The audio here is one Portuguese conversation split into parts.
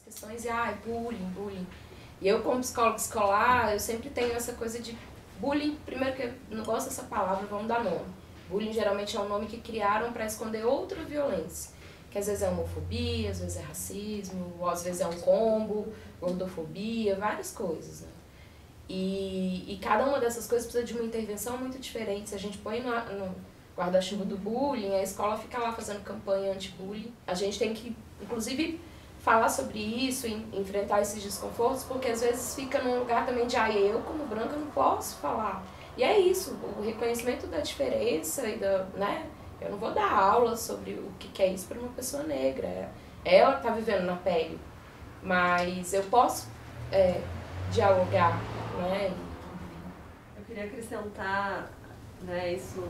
questões bullying. E eu, como psicóloga escolar, eu sempre tenho essa coisa de bullying. Primeiro que eu não gosto dessa palavra, vamos dar nome. Bullying geralmente é um nome que criaram para esconder outra violência, que às vezes é homofobia, às vezes é racismo, ou às vezes é um combo, gordofobia, várias coisas, né? E cada uma dessas coisas precisa de uma intervenção muito diferente. Se a gente põe no guarda-chuva do bullying, a escola fica lá fazendo campanha anti-bullying. A gente tem que, inclusive, falar sobre isso, enfrentar esses desconfortos, porque às vezes fica num lugar também de eu como branca não posso falar. E é isso, o reconhecimento da diferença e né? Eu não vou dar aula sobre o que é isso para uma pessoa negra. Ela está vivendo na pele, mas eu posso dialogar, né? Eu queria acrescentar, né, isso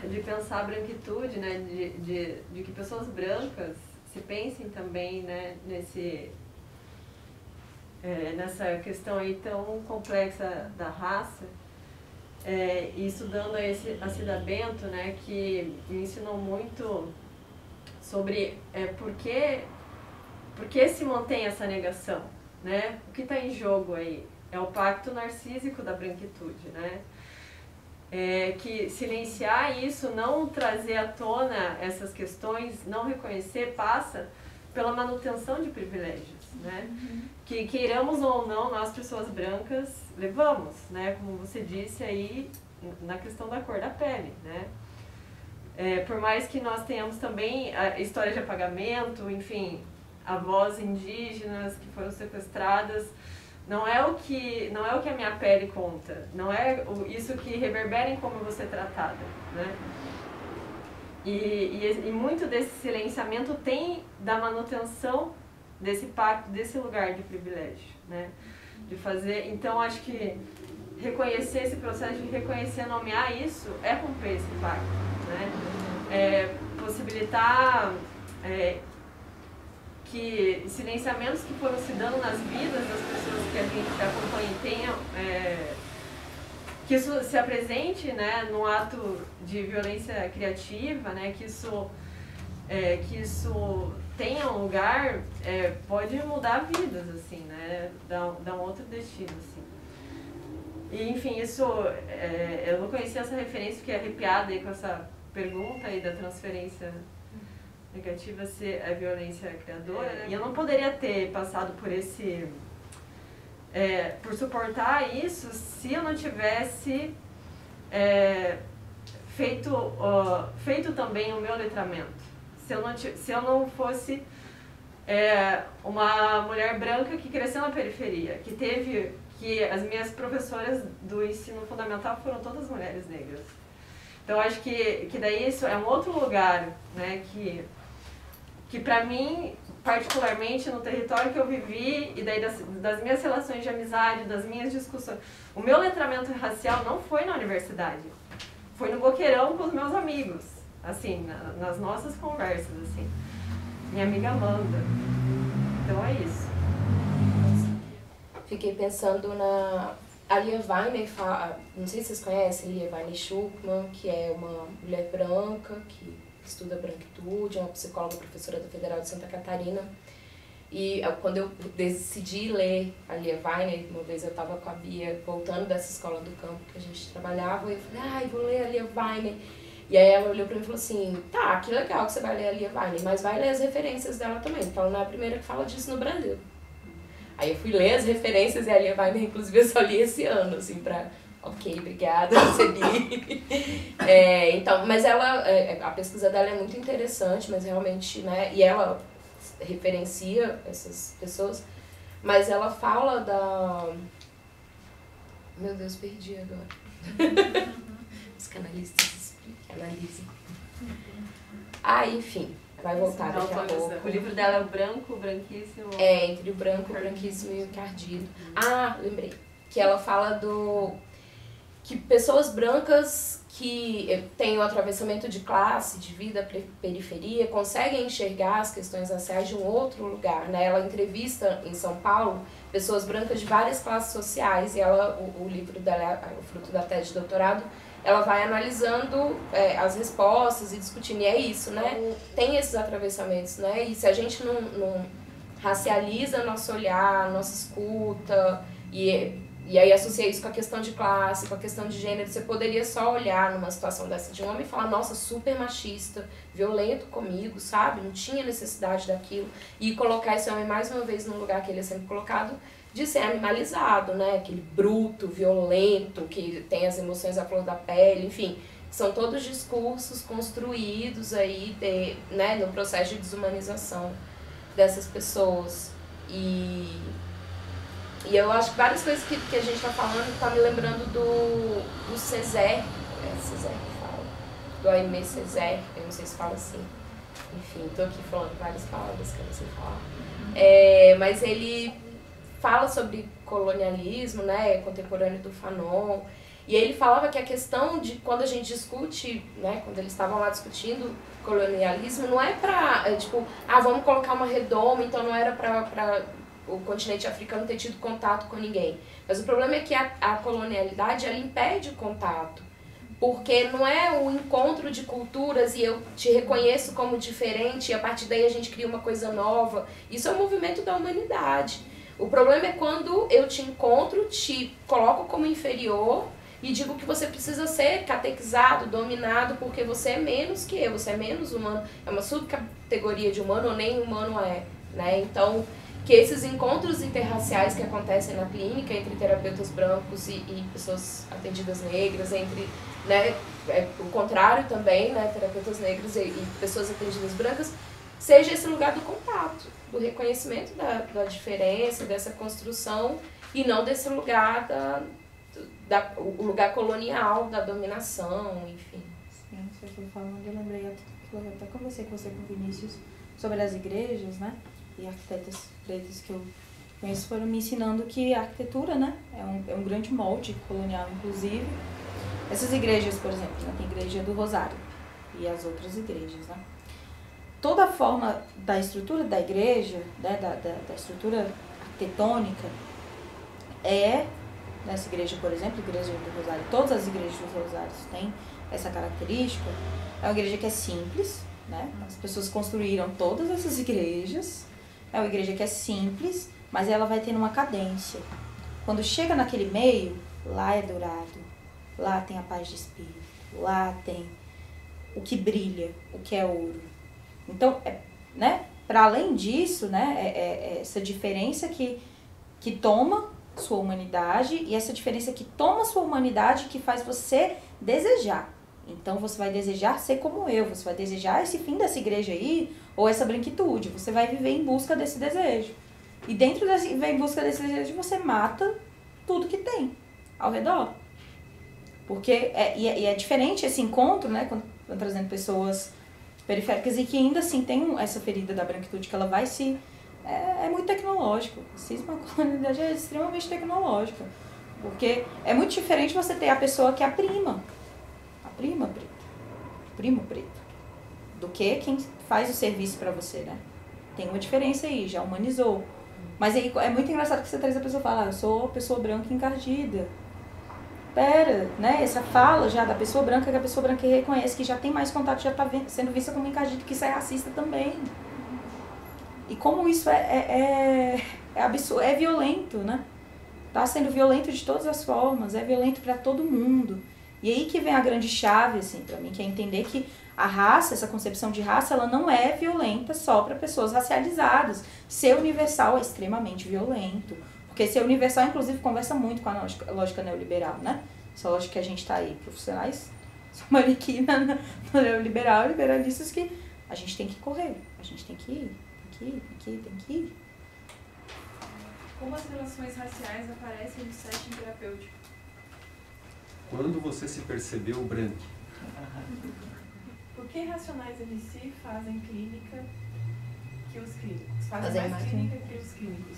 de pensar a branquitude, né, de que pessoas brancas se pensem também, né, nessa questão aí tão complexa da raça, e estudando a Cida Bento, né, que me ensinou muito sobre por que se mantém essa negação, né? O que está em jogo aí é o pacto narcísico da branquitude, né? Que silenciar isso, não trazer à tona essas questões, não reconhecer, passa pela manutenção de privilégios, né? Que queiramos ou não, nós pessoas brancas levamos, né? Como você disse aí, na questão da cor da pele, né? Por mais que nós tenhamos também a história de apagamento, enfim, avós indígenas que foram sequestradas, não é o que a minha pele conta, não é isso que reverbera em como eu vou ser tratada, né? E muito desse silenciamento tem da manutenção desse pacto, desse lugar de privilégio, né? De fazer, então acho que reconhecer esse processo de reconhecer, nomear isso, é romper esse pacto, né? Possibilitar que silenciamentos que foram se dando nas vidas das pessoas que a gente acompanha tenham, que isso se apresente, né, num ato de violência criativa, né, que isso tenha um lugar, pode mudar vidas, assim, né, dar um outro destino, assim. E, enfim, isso, eu não conhecia essa referência, fiquei arrepiada aí com essa pergunta aí da transferência negativa ser a violência criadora, né? E eu não poderia ter passado por por suportar isso se eu não tivesse feito também o meu letramento. Se eu não fosse uma mulher branca que cresceu na periferia, que as minhas professoras do ensino fundamental foram todas mulheres negras. Então acho que daí isso é um outro lugar, né, que para mim, particularmente no território que eu vivi, e daí das minhas relações de amizade, das minhas discussões, o meu letramento racial não foi na universidade, foi no boqueirão com os meus amigos, assim, nas nossas conversas, assim. Minha amiga Amanda. Então é isso. Fiquei pensando a Lia Weiner, não sei se vocês conhecem, Lia Weiner Schuckmann, que é uma mulher branca, que estuda branquitude, é uma psicóloga, professora da Federal de Santa Catarina. E quando eu decidi ler a Lia Weiner, uma vez eu estava com a Bia voltando dessa escola do campo que a gente trabalhava, e eu falei, vou ler a Lia Weiner. E aí ela olhou pra mim e falou assim, tá, que legal que você vai ler a Lia Weiner, mas vai ler as referências dela também, porque ela não é a primeira que fala disso no Brasil. Aí eu fui ler as referências e a Lia Weiner, inclusive, eu só li esse ano, assim, ok, obrigada, recebi. Então, mas a pesquisa dela é muito interessante, mas realmente, né, e ela referencia essas pessoas, mas ela fala Meu Deus, perdi agora. Os canalistas analisam. Enfim, vai voltar daqui a pouco. O livro dela é o Branco, o Branquíssimo... Entre o Branco, o Branquíssimo e o Encardido. Lembrei. Que ela fala que pessoas brancas que têm o atravessamento de classe, de vida, periferia, conseguem enxergar as questões raciais de um outro lugar, né? Ela entrevista em São Paulo pessoas brancas de várias classes sociais e o livro dela, o fruto da tese de doutorado, ela vai analisando as respostas e discutindo, e é isso, né? Tem esses atravessamentos, né? E se a gente não racializa nosso olhar, nossa escuta, e aí associa isso com a questão de classe, com a questão de gênero, você poderia só olhar numa situação dessa de um homem e falar, nossa, super machista, violento comigo, sabe? Não tinha necessidade daquilo. E colocar esse homem mais uma vez no lugar que ele é sempre colocado, de ser animalizado, né? Aquele bruto, violento, que tem as emoções à flor da pele, enfim. São todos discursos construídos aí, né, no processo de desumanização dessas pessoas. E eu acho que várias coisas que a gente está falando tá me lembrando do Césaire, Césaire que fala, do Aimé Césaire, eu não sei se fala assim. Enfim, estou aqui falando várias palavras que eu não sei falar. Mas ele fala sobre colonialismo, né, contemporâneo do Fanon, e ele falava que a questão de quando a gente discute, né, quando eles estavam lá discutindo colonialismo, não é pra, tipo, vamos colocar uma redoma, então não era pra o continente africano ter tido contato com ninguém. Mas o problema é que a colonialidade, ela impede o contato, porque não é o encontro de culturas e eu te reconheço como diferente e a partir daí a gente cria uma coisa nova. Isso é um movimento da humanidade. O problema é quando eu te encontro, te coloco como inferior e digo que você precisa ser catequizado, dominado, porque você é menos que eu, você é menos humano. É uma subcategoria de humano ou nem humano é, né? Então, que esses encontros interraciais que acontecem na clínica entre terapeutas brancos e pessoas atendidas negras, entre, né, o contrário também, né, terapeutas negros e pessoas atendidas brancas, seja esse lugar do contato, do reconhecimento da diferença, dessa construção, e não desse lugar o lugar colonial, da dominação, enfim. Sim, você foi falando, eu lembrei, eu até conversei com você, com o Vinícius, sobre as igrejas, né, e arquitetas pretas que eu conheço foram me ensinando que a arquitetura, né, é um grande molde colonial, inclusive. Essas igrejas, por exemplo, né, tem a Igreja do Rosário e as outras igrejas, né. Toda a forma da estrutura da igreja, né, da estrutura arquitetônica, nessa igreja, por exemplo, Igreja do Rosário, todas as igrejas do Rosário têm essa característica, é uma igreja que é simples, né, as pessoas construíram todas essas igrejas, é uma igreja que é simples, mas ela vai tendo uma cadência. Quando chega naquele meio, lá é dourado, lá tem a paz de espírito, lá tem o que brilha, o que é ouro. Então, né, para além disso, né, essa diferença que toma sua humanidade e essa diferença que toma sua humanidade que faz você desejar. Então, você vai desejar ser como eu, você vai desejar esse fim dessa igreja aí, ou essa branquitude, você vai viver em busca desse desejo. E dentro desse viver em busca desse desejo, você mata tudo que tem ao redor. Porque é diferente esse encontro, né, quando trazendo pessoas periféricas e que ainda assim tem essa ferida da branquitude que ela vai se... É muito tecnológico. O racismo, a colonialidade é extremamente tecnológica. Porque é muito diferente você ter a pessoa que é a prima preta, primo preto, do que quem faz o serviço pra você, né? Tem uma diferença aí, já humanizou. Mas aí é muito engraçado que você traz a pessoa e fala, eu sou pessoa branca encardida. Pera, né? Essa fala já da pessoa branca, que a pessoa branca reconhece que já tem mais contato, já tá sendo vista como encardida, que isso é racista também. E como isso é absurdo, é violento, né? Tá sendo violento de todas as formas, é violento pra todo mundo. E aí que vem a grande chave, assim, pra mim, que é entender que a raça, essa concepção de raça, ela não é violenta só para pessoas racializadas. Ser universal é extremamente violento. Porque ser universal, inclusive, conversa muito com a lógica neoliberal, né? Essa lógica que a gente tá aí, profissionais, somos aqui no neoliberal, liberalistas, que a gente tem que correr, a gente tem que ir. Como as relações raciais aparecem no setting terapêutico? Quando você se percebeu branco? Por que Racionais MC fazem clínica que os clínicos? Fazem mais clínica que os clínicos.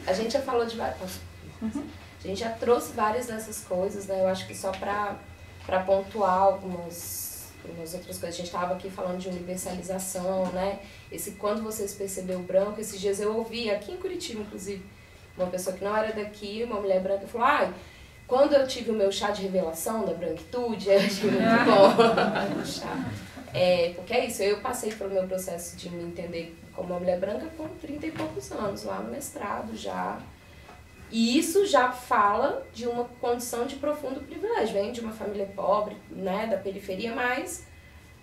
A gente já falou de várias... A gente já trouxe várias dessas coisas, né? Eu acho que só para pontuar algumas outras coisas. A gente estava aqui falando de universalização, né? Quando você se percebeu branco, esses dias eu ouvi, aqui em Curitiba, inclusive, uma pessoa que não era daqui, uma mulher branca, falou, ai, quando eu tive o meu chá de revelação da branquitude, eu achei muito bom o chá. Porque é isso, eu passei pelo meu processo de me entender como uma mulher branca com 30 e poucos anos, lá no mestrado já. E isso já fala de uma condição de profundo privilégio. Vem de uma família pobre, né, da periferia, mas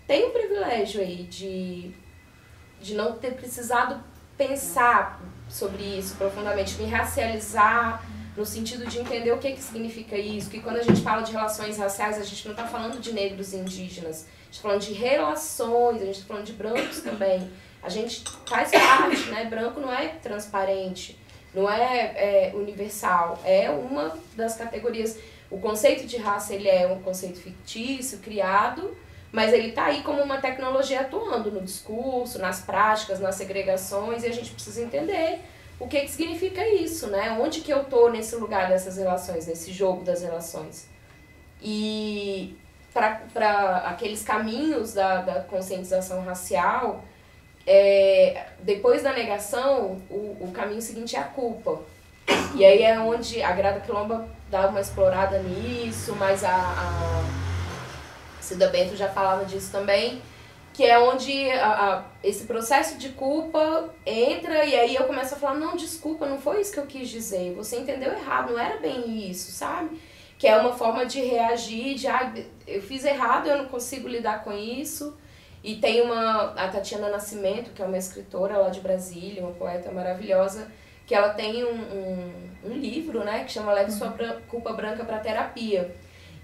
tem um privilégio aí de não ter precisado pensar sobre isso profundamente, me racializar no sentido de entender o que significa isso, que quando a gente fala de relações raciais, a gente não está falando de negros e indígenas, a gente está falando de relações, a gente está falando de brancos também. A gente faz parte, né? Branco não é transparente, não é universal, é uma das categorias. O conceito de raça, ele é um conceito fictício, criado, mas ele está aí como uma tecnologia atuando no discurso, nas práticas, nas segregações, e a gente precisa entender o que significa isso, né? Onde que eu tô nesse lugar dessas relações, nesse jogo das relações. E para aqueles caminhos da conscientização racial, depois da negação, o caminho seguinte é a culpa. E aí é onde a Grada Quilomba dá uma explorada nisso, mas a Cida Bento já falava disso também, que é onde esse processo de culpa entra, e aí eu começo a falar, não, desculpa, não foi isso que eu quis dizer, você entendeu errado, não era bem isso, sabe? Que é uma forma de reagir, de, eu fiz errado, eu não consigo lidar com isso. E tem a Tatiana Nascimento, que é uma escritora lá de Brasília, uma poeta maravilhosa, que ela tem um livro, né, que chama Leve Sua Culpa Branca para Terapia.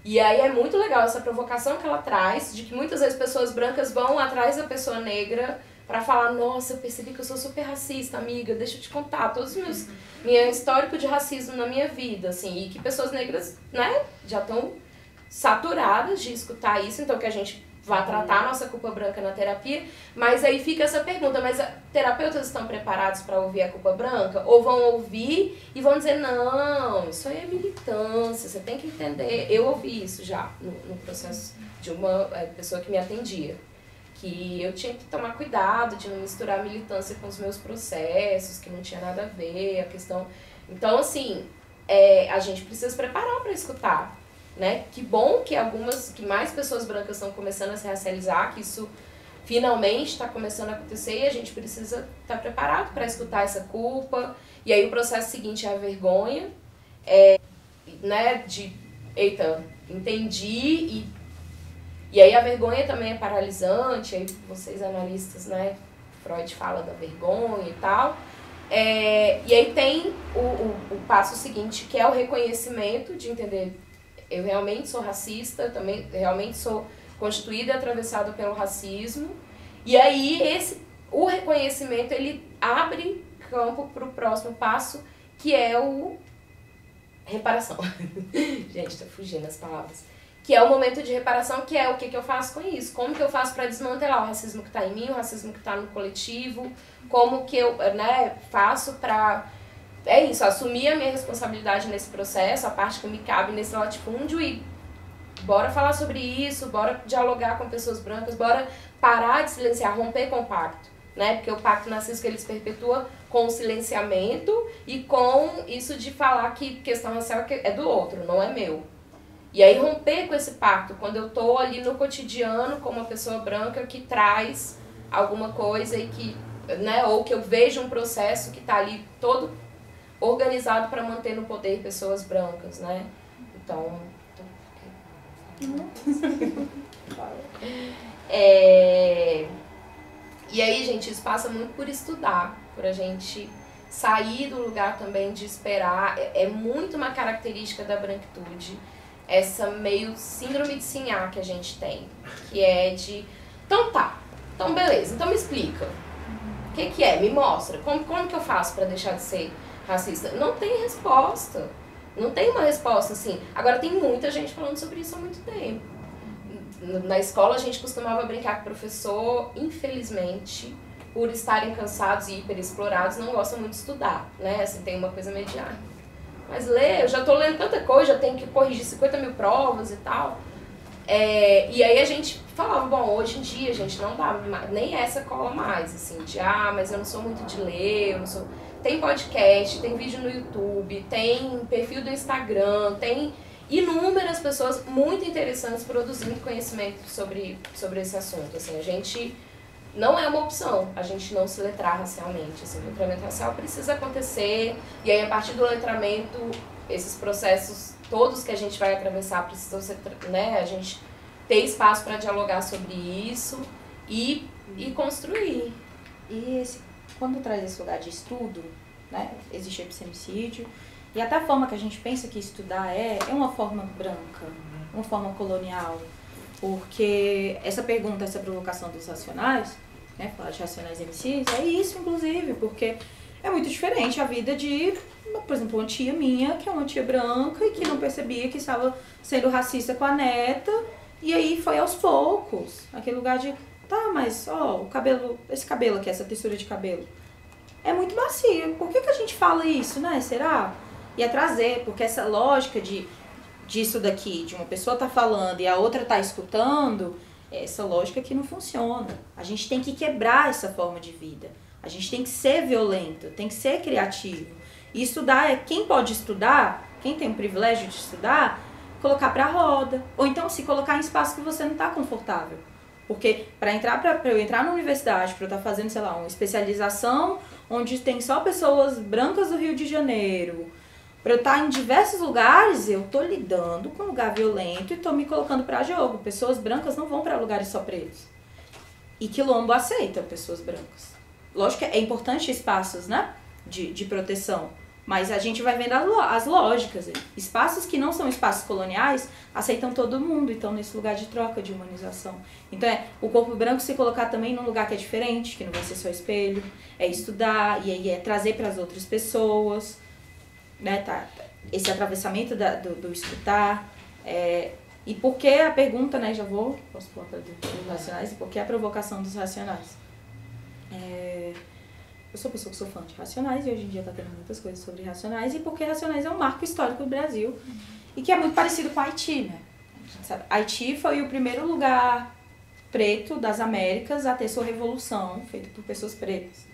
E aí é muito legal essa provocação que ela traz, de que muitas vezes pessoas brancas vão atrás da pessoa negra para falar, nossa, eu percebi que eu sou super racista, amiga, deixa eu te contar, todos os meu histórico de racismo na minha vida, assim, e que pessoas negras, né, já estão saturadas de escutar isso, então que a gente vá tratar a nossa culpa branca na terapia, mas aí fica essa pergunta, mas terapeutas estão preparados para ouvir a culpa branca? Ou vão ouvir e vão dizer, não, isso aí é militância, você tem que entender. Eu ouvi isso já no processo de uma pessoa que me atendia, que eu tinha que tomar cuidado de não misturar militância com os meus processos, que não tinha nada a ver, a questão... Então, assim, a gente precisa se preparar para escutar. Né? Que bom que mais pessoas brancas estão começando a se racializar, que isso finalmente está começando a acontecer e a gente precisa estar preparado para escutar essa culpa. E aí o processo seguinte é a vergonha, né? De, eita, entendi, e aí a vergonha também é paralisante, aí vocês analistas, né? Freud fala da vergonha e tal. E aí tem o passo seguinte, que é o reconhecimento de entender... Eu realmente sou racista, eu também realmente sou constituída e atravessada pelo racismo. E aí o reconhecimento, ele abre campo para o próximo passo, que é o reparação. Gente, tô fugindo das palavras. Que é o momento de reparação, que é o que eu faço com isso. Como que eu faço para desmantelar o racismo que está em mim, o racismo que está no coletivo. Como que eu faço para... É isso, assumir a minha responsabilidade nesse processo, a parte que me cabe nesse latifúndio e bora falar sobre isso, bora dialogar com pessoas brancas, bora parar de silenciar, romper com o pacto, né? Porque o pacto narcisista, ele se perpetua com o silenciamento e com isso de falar que questão racial é do outro, não é meu. E aí romper com esse pacto, quando eu tô ali no cotidiano como uma pessoa branca que traz alguma coisa e que, né, ou que eu vejo um processo que tá ali todo organizado para manter no poder pessoas brancas, né? Então... E aí, gente, isso passa muito por estudar, por a gente sair do lugar também de esperar. É muito uma característica da branquitude, essa meio síndrome de Sinhá que a gente tem, que é de, então tá, então beleza, então me explica, o que é, me mostra, como que eu faço para deixar de ser racista? Não tem resposta. Não tem uma resposta assim. Agora tem muita gente falando sobre isso há muito tempo. Na escola a gente costumava brincar que o professor, infelizmente, por estarem cansados e hiperexplorados, não gosta muito de estudar, né? Assim, tem uma coisa mediana. Mas eu já tô lendo tanta coisa, já tenho que corrigir 50 mil provas e tal. E aí a gente falava, bom, hoje em dia, gente, não dá, nem essa cola mais, assim, de, mas eu não sou muito de ler, eu não sou... tem podcast, tem vídeo no YouTube, tem perfil do Instagram, tem inúmeras pessoas muito interessantes produzindo conhecimento sobre esse assunto. Assim, a gente não é uma opção a gente não se letrar racialmente. Assim, o letramento racial precisa acontecer, e aí a partir do letramento, esses processos todos que a gente vai atravessar precisam ser, né, a gente ter espaço para dialogar sobre isso e construir. E quando traz esse lugar de estudo, né, existe epistemicídio, e até a forma que a gente pensa que estudar é uma forma branca, uma forma colonial, porque essa pergunta, essa provocação dos racionais, né, falar de racionais MCs, é isso, inclusive, porque é muito diferente a vida de, por exemplo, uma tia minha, que é uma tia branca e que não percebia que estava sendo racista com a neta, e aí foi aos poucos, aquele lugar de, tá, mas ó, o cabelo, esse cabelo aqui, essa textura de cabelo, é muito macio, por que a gente fala isso, né, será? E é trazer, porque essa lógica disso daqui, de uma pessoa tá falando e a outra tá escutando, essa lógica que não funciona. A gente tem que quebrar essa forma de vida. A gente tem que ser violento, tem que ser criativo. E estudar quem pode estudar, quem tem o privilégio de estudar, colocar pra roda. Ou então se colocar em espaço que você não tá confortável. Porque pra eu entrar na universidade, pra eu estar fazendo, sei lá, uma especialização onde tem só pessoas brancas do Rio de Janeiro, pra eu estar em diversos lugares, eu tô lidando com um lugar violento e tô me colocando pra jogo. Pessoas brancas não vão pra lugares só pretos. E Quilombo aceita pessoas brancas. Lógico que é importante espaços, né, de proteção, mas a gente vai vendo as lógicas. Espaços que não são espaços coloniais aceitam todo mundo, então nesse lugar de troca, de humanização. Então o corpo branco se colocar também num lugar que é diferente, que não vai ser só espelho, é estudar, e aí é trazer para as outras pessoas, né, esse atravessamento do escutar. E por que a pergunta, né, posso falar dos racionais, e por que a provocação dos racionais? Eu sou pessoa que sou fã de racionais, e hoje em dia está tendo muitas coisas sobre racionais, e porque racionais é um marco histórico do Brasil, e que é muito parecido com Haiti, né? A gente sabe, Haiti foi o primeiro lugar preto das Américas a ter sua revolução, feita por pessoas pretas.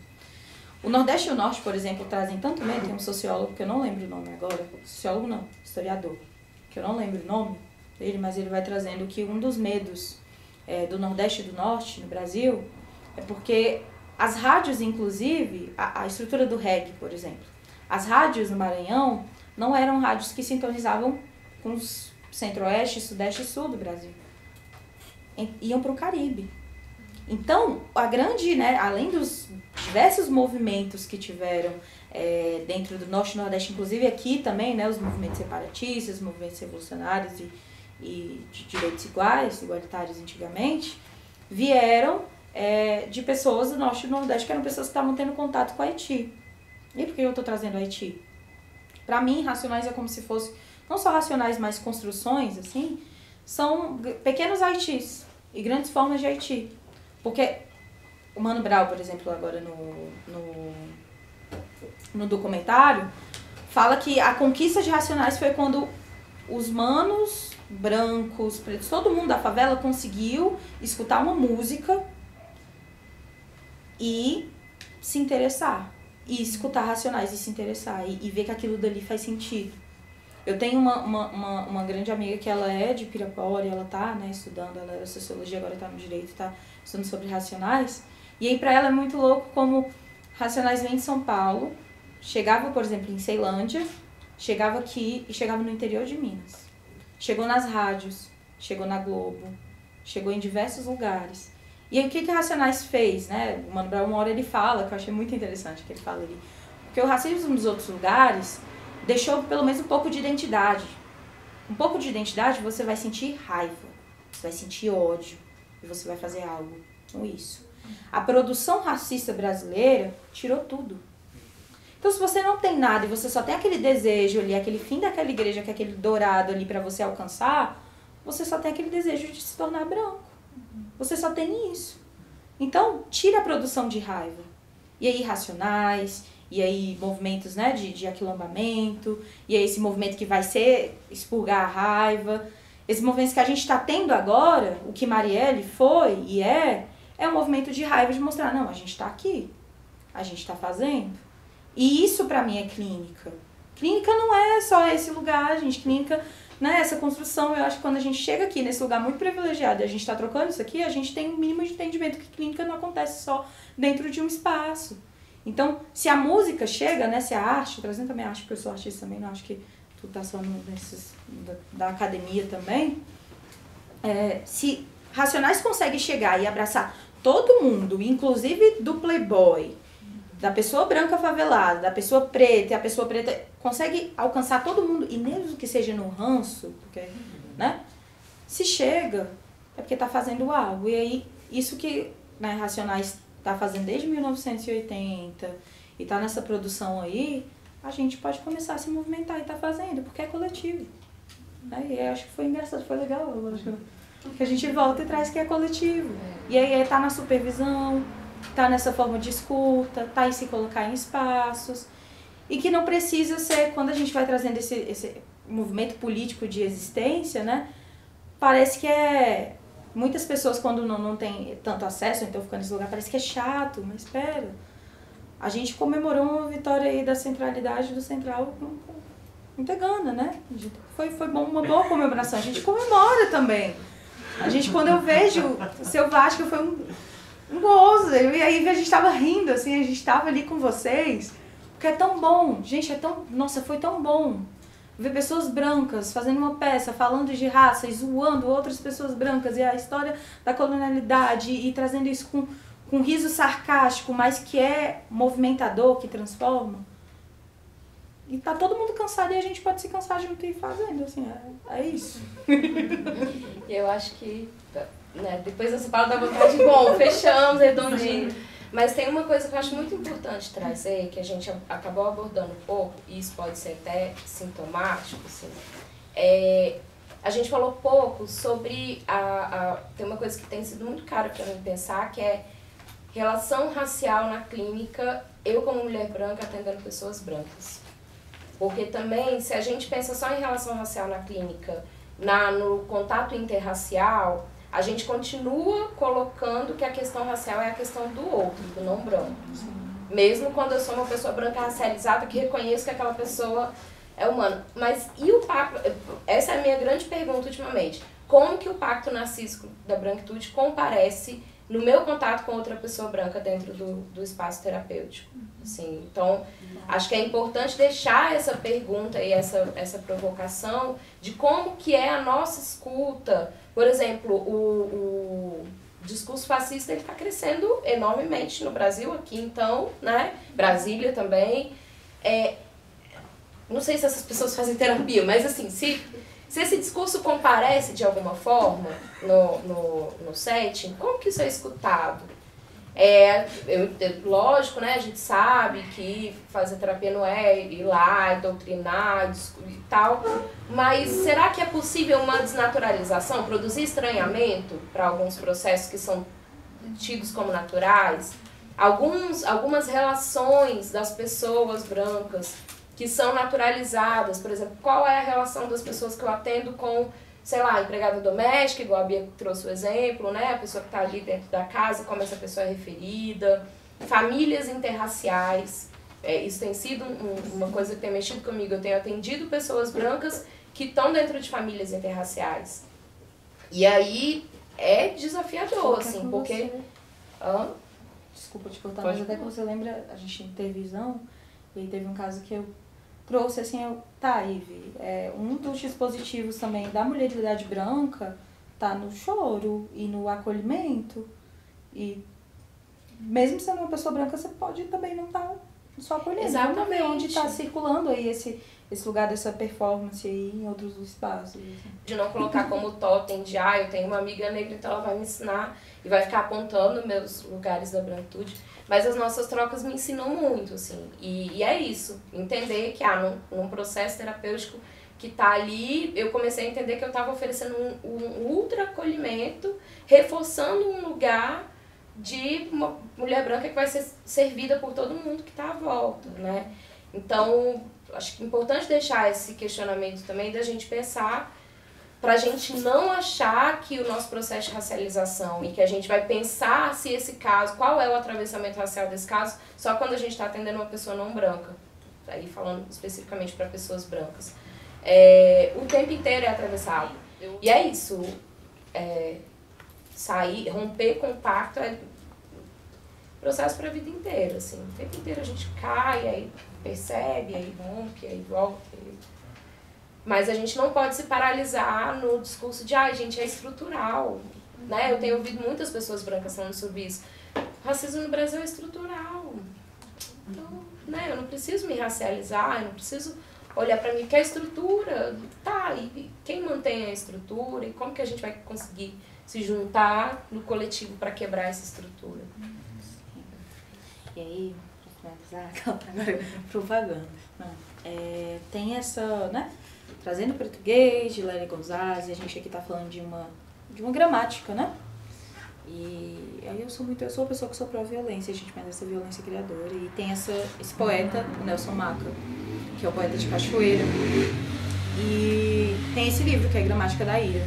O Nordeste e o Norte, por exemplo, trazem tanto medo. Tem um sociólogo, que eu não lembro o nome agora, sociólogo não, historiador, que eu não lembro o nome dele, mas ele vai trazendo que um dos medos do Nordeste e do Norte no Brasil é porque as rádios, inclusive, a estrutura do reggae, por exemplo, as rádios no Maranhão não eram rádios que sintonizavam com os Centro-Oeste, Sudeste e Sul do Brasil. Iam para o Caribe. Então, a grande, né, além dos diversos movimentos que tiveram dentro do Norte e Nordeste, inclusive aqui também, né, os movimentos separatistas, os movimentos revolucionários e de direitos iguais, igualitários antigamente, vieram de pessoas do Norte e do Nordeste que eram pessoas que estavam tendo contato com Haiti. E por que eu estou trazendo Haiti? Para mim, racionais é como se fosse, não só racionais, mas construções, assim, são pequenos Haitis e grandes formas de Haiti. Porque o Mano Brown, por exemplo, agora no documentário, fala que a conquista de racionais foi quando os manos brancos, pretos, todo mundo da favela conseguiu escutar uma música e se interessar. E escutar racionais e se interessar. E ver que aquilo dali faz sentido. Eu tenho uma grande amiga que ela é de Pirapora e ela tá, né, estudando, ela era sociologia, agora tá no direito, tá estudando sobre racionais. E aí pra ela é muito louco como racionais vem de São Paulo, chegava, por exemplo, em Ceilândia, chegava aqui e chegava no interior de Minas. Chegou nas rádios, chegou na Globo, chegou em diversos lugares. E aí o que Racionais fez, né? O Mano Brown, uma hora ele fala, que eu achei muito interessante que ele fala ali, porque o racismo nos outros lugares deixou pelo menos um pouco de identidade. Um pouco de identidade, você vai sentir raiva, você vai sentir ódio, e você vai fazer algo com isso. A produção racista brasileira tirou tudo. Então, se você não tem nada e você só tem aquele desejo ali, aquele fim daquela igreja, que é aquele dourado ali pra você alcançar, você só tem aquele desejo de se tornar branco. Você só tem isso. Então, tira a produção de raiva. E aí, racionais, e aí movimentos, né, de aquilombamento, e aí esse movimento que vai ser expurgar a raiva. Esses movimentos que a gente está tendo agora, o que Marielle foi e é um movimento de raiva, de mostrar, não, a gente está aqui, a gente está fazendo. E isso pra mim é clínica. Clínica não é só esse lugar, gente. Clínica, né, essa construção. Eu acho que quando a gente chega aqui nesse lugar muito privilegiado e a gente está trocando isso aqui, a gente tem um mínimo de entendimento que clínica não acontece só dentro de um espaço. Então, se a música chega, né, se a arte, trazendo também a arte, porque eu sou artista também, não acho que tudo tá só nesses, da academia também, se Racionais consegue chegar e abraçar todo mundo, inclusive do playboy, da pessoa branca favelada, da pessoa preta, e a pessoa preta consegue alcançar todo mundo, e mesmo que seja no ranço, porque, né, se chega, é porque tá fazendo algo. E aí, isso que, né, Racionais tá fazendo desde 1980 e tá nessa produção aí, a gente pode começar a se movimentar e tá fazendo, porque é coletivo. Né? E eu acho que foi engraçado, foi legal, eu acho que a gente volta e traz que é coletivo. E aí tá na supervisão, tá nessa forma de escuta, tá em se colocar em espaços, e que não precisa ser, quando a gente vai trazendo esse movimento político de existência, né, parece que muitas pessoas quando não tem tanto acesso, então ficando nesse lugar, parece que é chato, mas espera, a gente comemorou uma vitória aí da centralidade do Central com muita gana, né, foi bom, uma boa comemoração, a gente comemora também. A gente, quando eu vejo o Seu Vasco, foi um gozo. E aí a gente tava rindo, assim, a gente tava ali com vocês. Porque é tão bom. Gente, nossa, foi tão bom. Ver pessoas brancas fazendo uma peça, falando de raça e zoando outras pessoas brancas. E a história da colonialidade e trazendo isso com riso sarcástico, mas que é movimentador, que transforma. E tá todo mundo cansado e a gente pode se cansar junto e ir fazendo, assim, é isso. E eu acho que, né, depois dessa palavra da vontade, bom, fechamos, redondinho. Mas tem uma coisa que eu acho muito importante trazer, que a gente acabou abordando um pouco, e isso pode ser até sintomático, assim. A gente falou pouco sobre tem uma coisa que tem sido muito cara para mim pensar, que é relação racial na clínica, eu como mulher branca atendendo pessoas brancas. Porque também, se a gente pensa só em relação racial na clínica, no contato interracial, a gente continua colocando que a questão racial é a questão do outro, do não branco. Mesmo quando eu sou uma pessoa branca racializada, que reconheço que aquela pessoa é humana. Mas e o pacto? Essa é a minha grande pergunta ultimamente. Como que o pacto narcísico da branquitude comparece no meu contato com outra pessoa branca dentro do espaço terapêutico? Assim, então, acho que é importante deixar essa pergunta e essa provocação de como que é a nossa escuta. Por exemplo, o discurso fascista está crescendo enormemente no Brasil, aqui então, né? Brasília também. Não sei se essas pessoas fazem terapia, mas assim, se esse discurso comparece de alguma forma no setting, como que isso é escutado? Lógico, né, a gente sabe que fazer terapia não é ir lá e doutrinar e tal, mas será que é possível uma desnaturalização, produzir estranhamento para alguns processos que são tidos como naturais? Algumas relações das pessoas brancas que são naturalizadas, por exemplo, qual é a relação das pessoas que eu atendo com, sei lá, empregada doméstica, igual a Bia trouxe o exemplo, né? A pessoa que está ali dentro da casa, como essa pessoa é referida, famílias interraciais, isso tem sido uma coisa que tem mexido comigo, eu tenho atendido pessoas brancas que estão dentro de famílias interraciais. E aí é desafiador, assim, porque... Desculpa te cortar, mas até que você lembra, a gente teve visão, e aí teve um caso que eu trouxe assim, Ive, um dos dispositivos também da mulheridade branca tá no choro e no acolhimento. E mesmo sendo uma pessoa branca, você pode também não estar só acolhendo. Vamos ver onde está circulando aí esse lugar dessa performance aí em outros espaços. Assim. De não colocar como totem de, eu tenho uma amiga negra, então ela vai me ensinar e vai ficar apontando meus lugares da branquitude. Mas as nossas trocas me ensinam muito, assim. E é isso, entender que, num processo terapêutico que tá ali, eu comecei a entender que eu estava oferecendo um ultra acolhimento, reforçando um lugar de uma mulher branca que vai ser servida por todo mundo que está à volta, né? Então, acho que é importante deixar esse questionamento também da gente pensar pra gente não achar que o nosso processo de racialização e que a gente vai pensar se esse caso, qual é o atravessamento racial desse caso, só quando a gente está atendendo uma pessoa não branca, aí falando especificamente para pessoas brancas. O tempo inteiro é atravessado. E é isso, sair, romper com o pacto é processo para a vida inteira, assim. O tempo inteiro a gente cai, aí percebe, aí rompe, aí volta. Mas a gente não pode se paralisar no discurso de, gente, é estrutural, né? Eu tenho ouvido muitas pessoas brancas falando sobre isso. O racismo no Brasil é estrutural. Então, né, eu não preciso me racializar, eu não preciso olhar para mim, porque a estrutura, tá, e quem mantém a estrutura, e como que a gente vai conseguir se juntar no coletivo para quebrar essa estrutura? E aí, para finalizar, agora propaganda. Tem essa, né? Trazendo o português de Lélia Gonzalez, e a gente aqui tá falando de uma gramática, né? E aí eu sou uma pessoa que sou pró-violência, gente, mas essa violência criadora. E tem esse poeta, o Nelson Maca, que é o poeta de Cachoeira. E tem esse livro, que é a Gramática da Ira.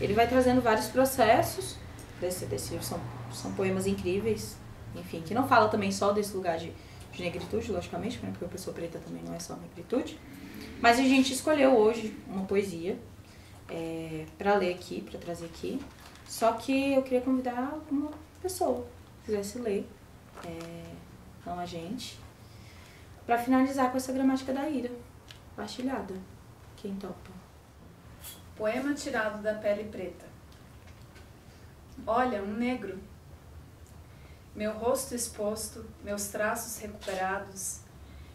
Ele vai trazendo vários processos desse livro, são poemas incríveis, enfim, que não fala também só desse lugar de negritude, logicamente, né, porque a pessoa preta também não é só negritude. Mas a gente escolheu hoje uma poesia para ler aqui, para trazer aqui. Só que eu queria convidar uma pessoa que quisesse ler, não a gente, para finalizar com essa gramática da ira, partilhada. Quem topa? Poema tirado da pele preta. Olha, um negro. Meu rosto exposto, meus traços recuperados,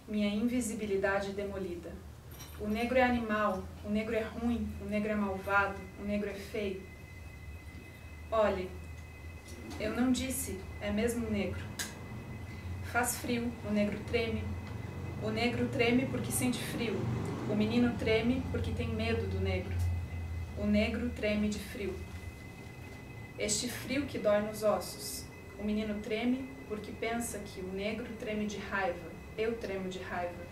minha invisibilidade demolida. O negro é animal, o negro é ruim, o negro é malvado, o negro é feio. Olhe, eu não disse, é mesmo negro. Faz frio, o negro treme. O negro treme porque sente frio. O menino treme porque tem medo do negro. O negro treme de frio. Este frio que dói nos ossos. O menino treme porque pensa que o negro treme de raiva. Eu tremo de raiva.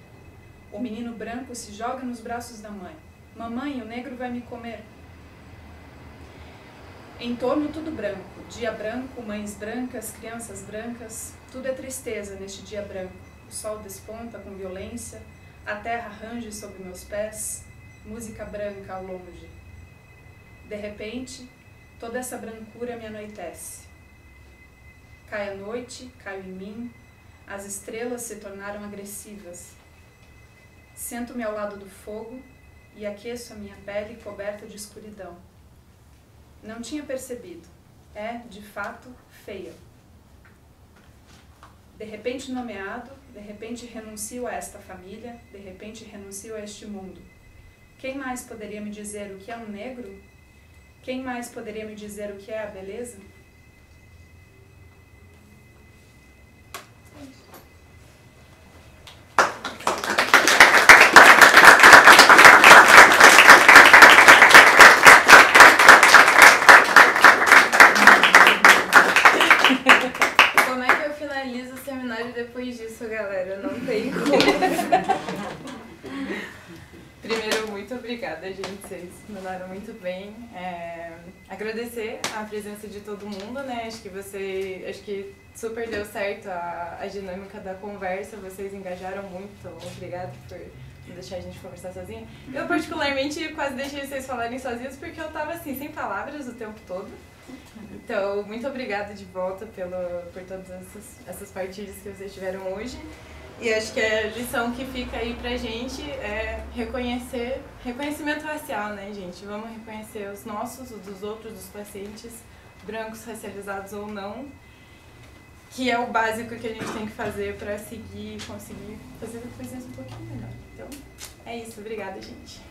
O menino branco se joga nos braços da mãe. Mamãe, o negro vai me comer. Em torno tudo branco. Dia branco, mães brancas, crianças brancas. Tudo é tristeza neste dia branco. O sol desponta com violência. A terra range sob meus pés. Música branca ao longe. De repente, toda essa brancura me anoitece. Cai a noite, caio em mim. As estrelas se tornaram agressivas. Sento-me ao lado do fogo e aqueço a minha pele coberta de escuridão. Não tinha percebido. É, de fato, feia. De repente nomeado, de repente renuncio a esta família, de repente renuncio a este mundo. Quem mais poderia me dizer o que é um negro? Quem mais poderia me dizer o que é a beleza? Depois disso, galera, não tem como. Primeiro, muito obrigada, gente. Vocês mandaram muito bem. Agradecer a presença de todo mundo, né? Acho que super deu certo a dinâmica da conversa. Vocês engajaram muito. Então, obrigada por não deixar a gente conversar sozinha. Eu, particularmente, quase deixei vocês falarem sozinhos porque eu tava, assim, sem palavras o tempo todo. Então, muito obrigada de volta por todas essas partilhas que vocês tiveram hoje. E acho que a lição que fica aí pra gente é reconhecimento racial, né, gente? Vamos reconhecer os nossos, os dos outros, dos pacientes, brancos, racializados ou não, que é o básico que a gente tem que fazer pra conseguir fazer a coisa um pouquinho melhor. Então, é isso. Obrigada, gente.